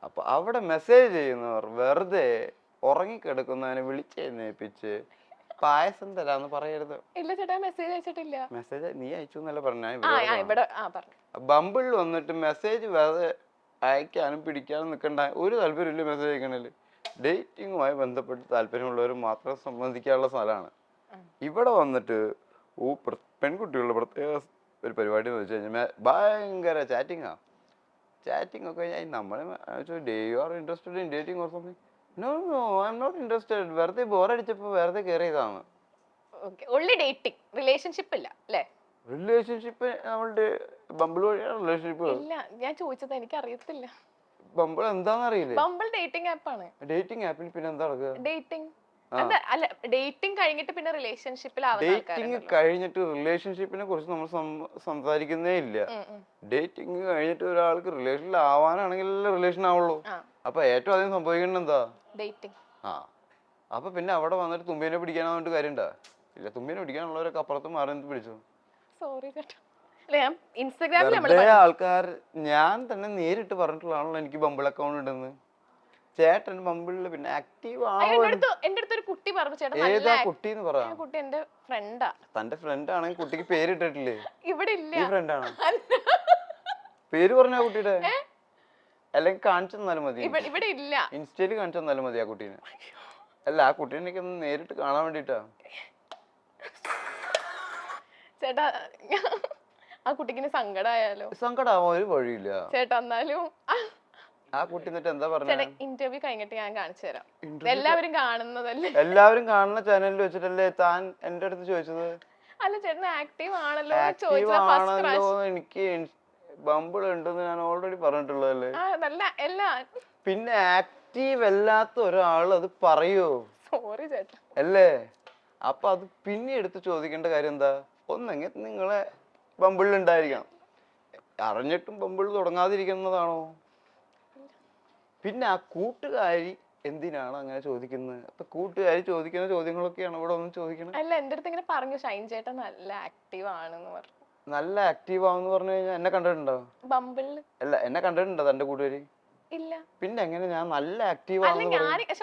അപ്പൊ അവിടെ മെസ്സേജ് ചെയ്യുന്നവർ വെറുതെ ഉറങ്ങിക്കിടക്കുന്നതിനെ വിളിച്ചെഴുന്നേപ്പിച്ച് പായസം തരാന്ന് പറയരുത്. ഇല്ല ചേട്ടാ, മെസ്സേജ് അയച്ചിട്ടില്ല. മെസ്സേജ് നീ അയച്ചു എന്നല്ല പറഞ്ഞ. ബമ്പിളിൽ വന്നിട്ട് മെസ്സേജ് വെറുതെ അയക്കാനും പിടിക്കാനും നിൽക്കണ്ട. ഒരു താല്പര്യമില്ല മെസ്സേജ് അയക്കണേല്. ഡേറ്റിങ്ങുമായി ബന്ധപ്പെട്ട് താല്പര്യമുള്ളവർ മാത്രം സംബന്ധിക്കാനുള്ള സ്ഥലമാണ്. ഇവിടെ വന്നിട്ട് പെൺകുട്ടികളുടെ പ്രത്യേക ഒരു പരിപാടി എന്ന് വെച്ച് കഴിഞ്ഞാൽ ഭയങ്കര ചാറ്റിങ്ങാ. ചാറ്റിംഗ് ഒക്കെ നമ്മളെ you are interested in dating or something. No I'm not interested. വെറുതെ ബോറടിച്ചപ്പോ വെറുതെ കയറിയതാണ്. റിലേഷൻഷിപ്പ് ഇല്ല അല്ലേ? റിലേഷൻഷിപ്പ് നമ്മളുടെ ബമ്പിൾ വഴിയാണ് റിലേഷൻഷിപ്പ്. ഇല്ല, ഞാൻ ചോദിച്ചത് എനിക്ക് അറിയത്തില്ല. ബമ്പിൾ എന്താന്ന് അറിയില്ലേ? ബമ്പിൾ ഡേറ്റിംഗ് ആപ്പാണ്. ഡേറ്റിംഗ് ആപ്പിൽ പിന്നെ എന്താ നടക്കുക? ഡേറ്റിംഗ് അല്ല, ഡേറ്റിംഗ് കഴിഞ്ഞിട്ട് പിന്നെ റിലേഷൻഷിപ്പിലാവുന്ന ഡേറ്റിംഗ് കഴിഞ്ഞിട്ട് റിലേഷൻഷിപ്പിനെ കുറിച്ച് നമ്മൾ സംസാരിക്കുന്നേ ഇല്ല. ഡേറ്റിംഗ് കഴിഞ്ഞിട്ട് ഒരാൾക്ക് റിലേഷനിൽ ആവാനാണെങ്കിൽ റിലേഷൻ ആവുള്ളൂ. അപ്പൊ ഏറ്റവും അധികം സംഭവിക്കുന്നത് എന്താ? ഡേറ്റിംഗ്. അപ്പൊ പിന്നെ അവിടെ വന്നിട്ട് തുമ്പിനെ പിടിക്കാനായിട്ട് കാര്യണ്ടാ? ഇല്ല, തുമ്പിനെ പിടിക്കാനുള്ളവരൊക്കെ അപ്പുറത്ത് മാറി പിടിച്ചു. സോറി ചേട്ടാ. ഇൻസ്റ്റാഗ്രാമിൽ ആൾക്കാർ ഞാൻ തന്നെ നേരിട്ട് പറഞ്ഞിട്ടുള്ളതാണല്ലോ എനിക്ക് ബമ്പിൾ അക്കൗണ്ട് ഉണ്ടെന്ന്. ചേട്ടൻ ബമ്പിളില് പിന്നെ ആക്റ്റീവ് ആണോ? എന്റെ അടുത്ത് ഒരു കുട്ടി പറഞ്ഞു ചേട്ടാ. ഏതാ കുട്ടി എന്ന് പറ. കുട്ടി എന്റെ ഫ്രണ്ടാ. തന്റെ ഫ്രണ്ട് ആണെങ്കിൽ കുട്ടിക്ക് പേരിട്ടിട്ടില്ലേ? ഇവിടെ ഇല്ല. ഈ ഫ്രണ്ട് ആണോ? പേര് പറഞ്ഞ കുട്ടിയുടെ അല്ലെങ്കിൽ കാണിച്ചു തന്നാലും മതി. ഇവിടെ ഇല്ല. ഇൻസ്റ്റയില് കാണിച്ചു തന്നാലും മതി ആ കുട്ടീനെ. അല്ല, ആ കുട്ടീനെ എനിക്കൊന്ന് നേരിട്ട് കാണാൻ വേണ്ടിട്ടാ. ചേട്ടാ, ആ കുട്ടിക്ക് സങ്കടമായാലോ? സങ്കടാവാൻ ഒരു വഴിയില്ല ചേട്ടാ. എന്നാലും ആ കുട്ടി എന്നിട്ട് എന്താ പറഞ്ഞ? ഇന്റർവ്യൂ കഴിഞ്ഞിട്ട് ഞാൻ കാണിച്ചു തരാം. എല്ലാവരും കാണുന്നതല്ലേ? എല്ലാവരും കാണുന്ന ചാനലിൽ വെച്ചിട്ടല്ലേ താൻ എന്റെ അടുത്ത് ചോദിച്ചത്? അല്ല ചേട്ടൻ ആക്റ്റീവ് ആണല്ലോ. എനിക്ക് ബമ്പിൾ ഉണ്ടെന്ന് ഞാൻ ഓൾറെഡി പറഞ്ഞിട്ടുള്ളതല്ലേ? പിന്നെ ആക്റ്റീവ് അല്ലാത്ത ഒരാൾ അത് പറയോ? സോറി ചേട്ടാ. അല്ലേ? അപ്പൊ അത് പിന്നെ എടുത്ത് ചോദിക്കേണ്ട കാര്യം എന്താ? ഒന്നെങ്കിൽ നിങ്ങളെ ബമ്പിളിൽ ഉണ്ടായിരിക്കണം. അറിഞ്ഞിട്ടും ബമ്പിൾ തുടങ്ങാതിരിക്കുന്നതാണോ? പിന്നെ ആ കൂട്ടുകാരി എന്തിനാണ് അങ്ങനെ ചോദിക്കുന്നത്? അപ്പൊ കൂട്ടുകാരി ചോദിക്കുന്ന ചോദ്യങ്ങളൊക്കെയാണ് ഇവിടെ ഒന്ന് ചോദിക്കണം. അല്ല, എന്റെ അടുത്ത് ഇങ്ങനെ പറഞ്ഞു ഷൈൻ ചേട്ടൻ നല്ല ആക്റ്റീവ് ആണെന്ന് പറഞ്ഞു. നല്ല ആക്റ്റീവ് ആവെന്ന് പറഞ്ഞു കഴിഞ്ഞാൽ എന്നെ കണ്ടിട്ടുണ്ടോ? ബമ്പിളിൽ അല്ല, എന്നെ കണ്ടിട്ടുണ്ടോ തന്റെ കൂട്ടുകാരി? ഇല്ല. പിന്നെ എങ്ങനെ ഞാൻ നല്ല ആക്റ്റീവ്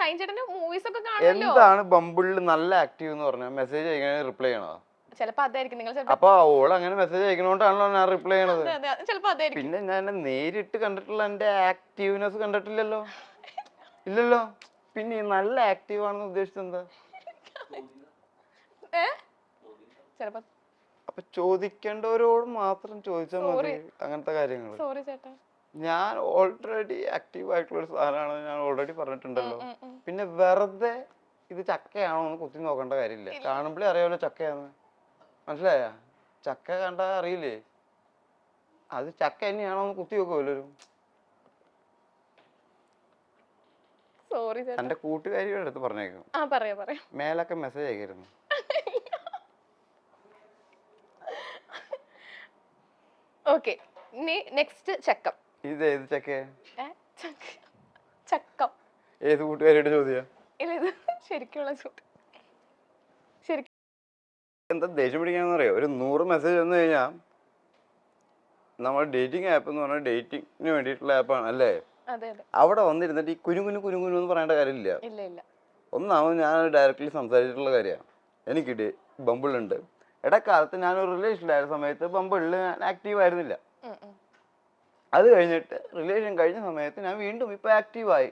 ഷൈൻ ചേട്ടന്റെ മൂവീസ് ഒക്കെ കാണുമല്ലോ. എന്താണ് ബമ്പിളിൽ നല്ല ആക്റ്റീവ് എന്ന് പറഞ്ഞാൽ? മെസ്സേജ് അയക്കണേ റിപ്ലൈ ചെയ്യണോ? ചിലപ്പോ അതായിരിക്കും. നിങ്ങൾ അപ്പൊ ഓൾ അങ്ങനെ മെസ്സേജ് അയക്കണോണ്ടാണല്ലോ ഞാൻ റിപ്ലൈ ചെയ്യണത്. ചിലപ്പോ അതായിരിക്കും. പിന്നെ ഞാൻ നേരിട്ട് കണ്ടിട്ടുള്ള എന്റെ ആക്റ്റീവ്നെസ് കണ്ടിട്ടില്ലല്ലോ. ഇല്ലല്ലോ. പിന്നെ നല്ല ആക്റ്റീവ് ആണെന്ന് ഉദ്ദേശിച്ചത് എന്താ? ചിലപ്പോ അപ്പൊ ചോദിക്കേണ്ടവരോട് മാത്രം ചോദിച്ചാൽ മതി അങ്ങനത്തെ കാര്യങ്ങൾ. സോറി ചേട്ടാ. ഞാൻ ഓൾറെഡി ആക്റ്റീവ് ആയിട്ടുള്ള ഒരു സാധനമാണ് ഞാൻ ഓൾറെഡി പറഞ്ഞിട്ടുണ്ടല്ലോ. പിന്നെ വെറുതെ ഇത് ചക്കയാണോ എന്ന് കുത്തി നോക്കേണ്ട കാര്യമില്ല. കാണുമ്പോഴേ അറിയാമല്ലോ ചക്കയാന്ന്. മനസ്സിലായ? ചക്ക കണ്ടാ അറിയില്ലേ? അത് ചക്ക തന്നെയാണോ എന്ന് കുത്തി നോക്കുമല്ലോ. സോറി ചേട്ടാ. എന്റെ കൂട്ടുകാരിയുടെ അടുത്ത് പറഞ്ഞേക്കും. മേലൊക്കെ മെസ്സേജ് അയക്കായിരുന്നു. ഓക്കെ, നെക്സ്റ്റ് ചക്കം. ഇത് ഏത് ചക്ക? ചക്കം ഏത് കൂട്ടുകാരിയുടെ ചോദ്യം? ശരിക്കുള്ള ചോദ്യം. എന്താ ദേഷ്യം പിടിക്കാന്ന് അറിയോ? ഒരു 100 മെസ്സേജ് വന്നു കഴിഞ്ഞാൽ നമ്മൾ ഡേറ്റിംഗ് ആപ്പ് എന്ന് പറഞ്ഞാൽ ഡേറ്റിംഗിന് വേണ്ടിയിട്ടുള്ള ആപ്പാണ് അല്ലേ? അവിടെ വന്നിരുന്നിട്ട് ഈ കുനുകുനു എന്ന് പറയേണ്ട കാര്യമില്ല. ഒന്നാമത് ഞാൻ ഡയറക്റ്റ്ലി സംസാരിച്ചിട്ടുള്ള കാര്യമാണ്. എനിക്ക് ബമ്പിളുണ്ട്. ഇടക്കാലത്ത് ഞാനൊരു റിലേഷനിലായ സമയത്ത് ബമ്പിളിൽ ഞാൻ ആക്റ്റീവ് ആയിരുന്നില്ല. അത് കഴിഞ്ഞിട്ട് റിലേഷൻ കഴിഞ്ഞ സമയത്ത് ഞാൻ വീണ്ടും ഇപ്പൊ ആക്റ്റീവായി.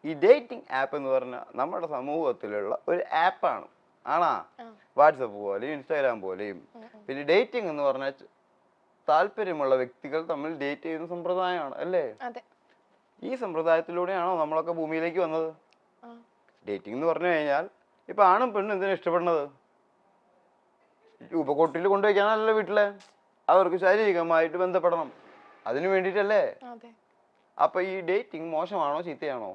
ഈ ഡേറ്റിംഗ് ആപ്പ് എന്ന് പറഞ്ഞാൽ നമ്മുടെ സമൂഹത്തിലുള്ള ഒരു ആപ്പാണ്. ആണാ? വാട്സപ്പ് പോലെയും ഇൻസ്റ്റാഗ്രാം പോലെയും. പിന്നെ ഡേറ്റിംഗ് എന്ന് പറഞ്ഞാൽ താല്പര്യമുള്ള വ്യക്തികൾ തമ്മിൽ ഡേറ്റ് ചെയ്യുന്ന സമ്പ്രദായമാണ് അല്ലേ? ഈ സമ്പ്രദായത്തിലൂടെയാണോ നമ്മളൊക്കെ ഭൂമിയിലേക്ക് വന്നത്? ഡേറ്റിംഗ് എന്ന് പറഞ്ഞു കഴിഞ്ഞാൽ ഇപ്പൊ ആണും പെണ്ണും എന്തിനാ ഇഷ്ടപ്പെടുന്നത്? രൂപക്കൊട്ടിൽ കൊണ്ടുവയ്ക്കാനല്ലോ വീട്ടിലെ. അവർക്ക് ശാരീരികമായിട്ട് ബന്ധപ്പെടണം, അതിനു വേണ്ടിട്ടല്ലേ? അപ്പൊ ഈ ഡേറ്റിംഗ് മോശമാണോ ചീത്തയാണോ?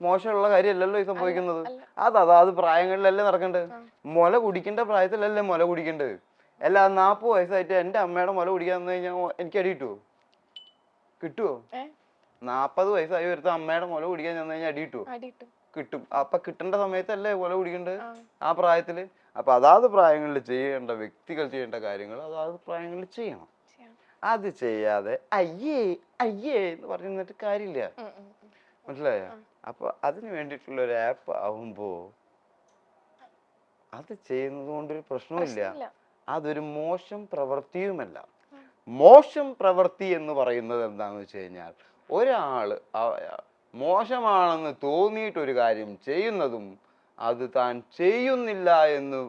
മോശമുള്ള കാര്യമല്ലല്ലോ ഈ സംഭവിക്കുന്നത്. അതാത് പ്രായങ്ങളിലല്ലേ നടക്കേണ്ടത്. മുല കുടിക്കേണ്ട പ്രായത്തിലല്ലേ മുല കുടിക്കേണ്ടത്. അല്ല 40 വയസ്സായിട്ട് എന്റെ അമ്മയുടെ മുല കുടിക്കാൻ വന്നു കഴിഞ്ഞാൽ എനിക്ക് അടി കിട്ടുവോ? കിട്ടുവോ? 40 വയസ്സായി വരുത്ത അമ്മയുടെ മുല കുടിക്കാൻ ചെന്ന് കഴിഞ്ഞാൽ അടി കിട്ടുവോ? കിട്ടും. അപ്പൊ കിട്ടേണ്ട സമയത്തല്ലേ മുല കുടിക്കേണ്ടത്, ആ പ്രായത്തില്. അപ്പൊ അതാത് പ്രായങ്ങളിൽ ചെയ്യേണ്ട വ്യക്തികൾ ചെയ്യേണ്ട കാര്യങ്ങൾ അതാത് പ്രായങ്ങളിൽ ചെയ്യണം. അത് ചെയ്യാതെ അയ്യേ അയ്യേ എന്ന് പറഞ്ഞിട്ട് കാര്യമില്ല. മനസ്സിലായ? അപ്പൊ അതിന് വേണ്ടിയിട്ടുള്ള ഒരു ആപ്പ് ആവുമ്പോ അത് ചെയ്യുന്നത് കൊണ്ടൊരു പ്രശ്നമില്ല. അതൊരു മോശം പ്രവൃത്തിയുമല്ല. മോശം പ്രവൃത്തി എന്ന് പറയുന്നത് എന്താണെന്ന് വെച്ച് കഴിഞ്ഞാൽ ഒരാള് മോശമാണെന്ന് തോന്നിയിട്ടൊരു കാര്യം ചെയ്യുന്നതും അത് താൻ ചെയ്യുന്നില്ല എന്ന്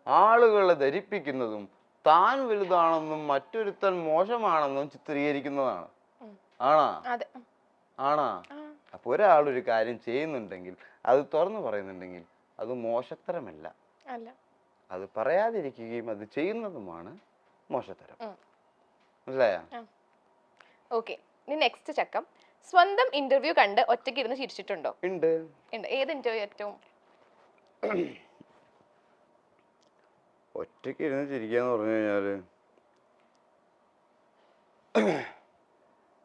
ആളുകളെ ധരിപ്പിക്കുന്നതും താൻ വലുതാണെന്നും മറ്റൊരുത്തൻ മോശമാണെന്നും ചിത്രീകരിക്കുന്നതാണ്. ആണാ? അപ്പൊ ഒരാളൊരു കാര്യം ചെയ്യുന്നുണ്ടെങ്കിൽ അത് തുറന്നു പറയുന്നുണ്ടെങ്കിൽ അത് മോശത്തരമല്ല. അത് പറയാതിരിക്കുകയും അത് ചെയ്യുന്നതുമാണ് മോശത്തരം. മനസ്സിലായ? ഓക്കെ. നെക്സ്റ്റ് ചക്കം, സ്വന്തം ഇന്റർവ്യൂ കണ്ട് ഒറ്റയ്ക്ക് ഇരുന്ന് ചിരിച്ചിട്ടുണ്ടോ? ഉണ്ട്. ഏത് ഇന്റർവ്യൂ ഏറ്റവും ഒറ്റയ്ക്ക് ഇരുന്ന് ചിരിക്കാന്ന് പറഞ്ഞു കഴിഞ്ഞാല്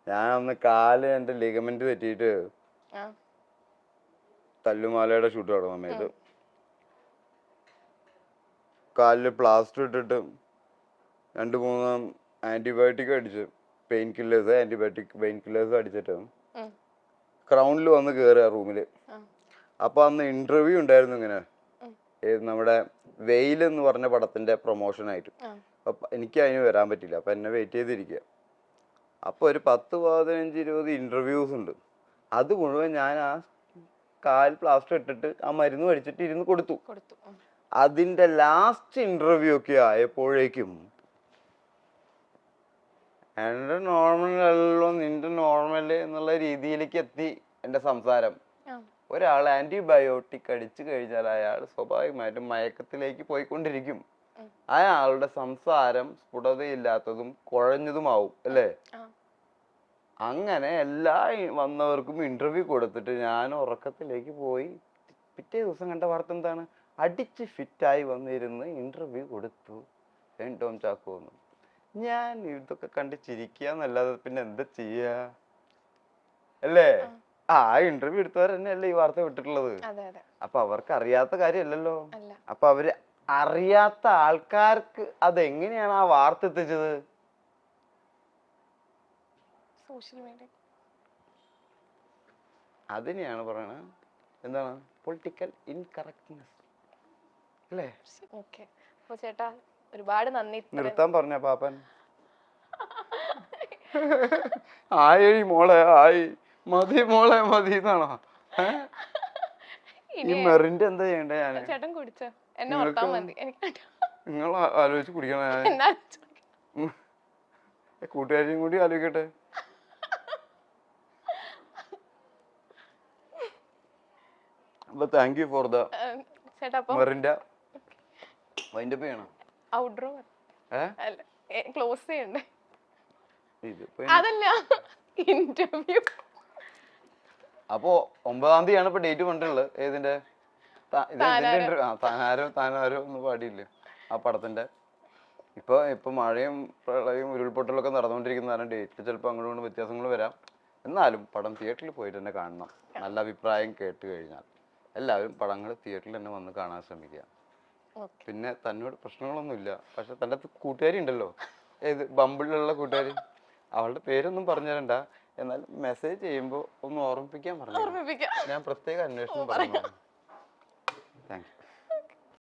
ഞാൻ അന്ന് കാല് എന്റെ ലിഗമെന്റ് തെറ്റിയിട്ട് തല്ലുമാലയുടെ ഷൂട്ട് നടന്ന സമയത്ത് കാലില് പ്ലാസ്റ്റർ ഇട്ടിട്ട് 2-3 ആന്റിബയോട്ടിക് അടിച്ച് പെയിൻ കില്ലേഴ്സ് അടിച്ചിട്ട് ക്രൗണിൽ വന്ന് കയറുക റൂമില്. അപ്പൊ അന്ന് ഇന്റർവ്യൂ ഉണ്ടായിരുന്നു. ഇങ്ങനെ നമ്മുടെ വെയിൽ എന്ന് പറഞ്ഞ പടത്തിന്റെ പ്രൊമോഷൻ ആയിട്ട്. അപ്പൊ എനിക്ക് അതിന് വരാൻ പറ്റില്ല. അപ്പൊ എന്നെ വെയിറ്റ് ചെയ്തിരിക്കുക. അപ്പൊ ഒരു 10-15-20 ഇന്റർവ്യൂസ് ഉണ്ട്. അത് മുഴുവൻ ഞാൻ ആ കാൽ പ്ലാസ്റ്റർ ഇട്ടിട്ട് ആ മരുന്ന് മേടിച്ചിട്ട് ഇരുന്ന് കൊടുത്തു. അതിന്റെ ലാസ്റ്റ് ഇന്റർവ്യൂ ഒക്കെ ആയപ്പോഴേക്കും എന്റെ നോർമലല്ലോ നിന്റെ നോർമല് എന്നുള്ള രീതിയിലേക്ക് എത്തി എന്റെ സംസാരം. ഒരാൾ ആന്റിബയോട്ടിക് അടിച്ചു കഴിഞ്ഞാൽ അയാൾ സ്വാഭാവികമായിട്ടും മയക്കത്തിലേക്ക് പോയിക്കൊണ്ടിരിക്കും. അയാളുടെ സംസാരം സ്ഫുടതയില്ലാത്തതും കുഴഞ്ഞതുമാവും അല്ലേ? അങ്ങനെ എല്ലാ വന്നവർക്കും ഇന്റർവ്യൂ കൊടുത്തിട്ട് ഞാൻ ഉറക്കത്തിലേക്ക് പോയി. പിറ്റേ ദിവസം കണ്ട വാർത്ത എന്താണ്? അടിച്ച് ഫിറ്റായി വന്നിരുന്ന് ഇന്റർവ്യൂ കൊടുത്തു ടോം ചാക്കോ എന്ന്. ഞാൻ ഇതൊക്കെ കണ്ട് ചിരിക്കാന്നല്ലാതെ പിന്നെ എന്താ ചെയ്യാ അല്ലേ? ആ ഇന്റർവ്യൂ എടുത്തവർ തന്നെയല്ലേ ഈ വാർത്ത വിട്ടിട്ടുള്ളത്. അപ്പൊ അവർക്ക് അറിയാത്ത കാര്യമല്ലല്ലോ. അപ്പൊ അവര് അറിയാത്ത ആൾക്കാർക്ക് അതെങ്ങനെയാണ് ആ വാർത്ത എത്തിച്ചത്? അതിനെയാണ് പറയണത് എന്താണ് പൊളിറ്റിക്കൽ ഇൻകറക്റ്റ്നെസ് അല്ലേ? ചേട്ടാ ഒരുപാട് നന്ദി. നിർത്താൻ പറഞ്ഞ പാപ്പൻ ആയി മോളെ ആയി മതി മോളെ മതി എന്നാണോ? ഈ മെറിന്റെ എന്താ ചെയ്യണ്ടേ? ഞാൻ ചേട്ടൻ കുടിച്ചോ? എന്നെ ഓർത്താ മതി. നിങ്ങൾ ആലോചിച്ച് കുടിക്കണം. കൂട്ടുകാരെയും കൂടി ആലോചിക്കട്ടെ. അപ്പൊ താങ്ക് യു ഫോർ ദ മെറിന്റെ വൈൻഡപ്പ് ചെയ്യണം. ഔട്ട്ഡോർ അല്ല ക്ലോസ് ചെയ്യണ്ടേ? അതല്ല ഇന്റർവ്യൂ. അപ്പൊ 9-ാം തീയതിയാണ് ഇപ്പൊ ഡേറ്റ് പറഞ്ഞിട്ടുള്ളത്. ഏതിന്റെ? താനാരോ ഒന്നും പാടിയില്ല ആ പടത്തിന്റെ. ഇപ്പൊ മഴയും പ്രളയവും ഉരുൾപൊട്ടലൊക്കെ നടന്നുകൊണ്ടിരിക്കുന്നതാണ്. ഡേറ്റിൽ ചിലപ്പോൾ അങ്ങോട്ടും ഇങ്ങോട്ടും വ്യത്യാസങ്ങൾ വരാം. എന്നാലും പടം തിയേറ്ററിൽ പോയിട്ട് തന്നെ കാണണം. നല്ല അഭിപ്രായം കേട്ട് കഴിഞ്ഞാൽ എല്ലാവരും പടങ്ങൾ തിയേറ്ററിൽ തന്നെ വന്ന് കാണാൻ ശ്രമിക്കുക. പിന്നെ തന്നോട് പ്രശ്നങ്ങളൊന്നുമില്ല. പക്ഷെ തൻ്റെ കൂട്ടുകാരി ഉണ്ടല്ലോ, ഏത് ബമ്പിളിലുള്ള കൂട്ടുകാരി, അവളുടെ പേരൊന്നും പറഞ്ഞു തരണ്ട. എന്നാൽ മെസ്സേജ് ചെയ്യുമ്പോൾ ഒന്ന് ഓർമ്മിപ്പിക്കാൻ പറഞ്ഞു ഓർമ്മിപ്പിക്കാം. ഞാൻ പ്രത്യേക അന്വേഷണം പറഞ്ഞു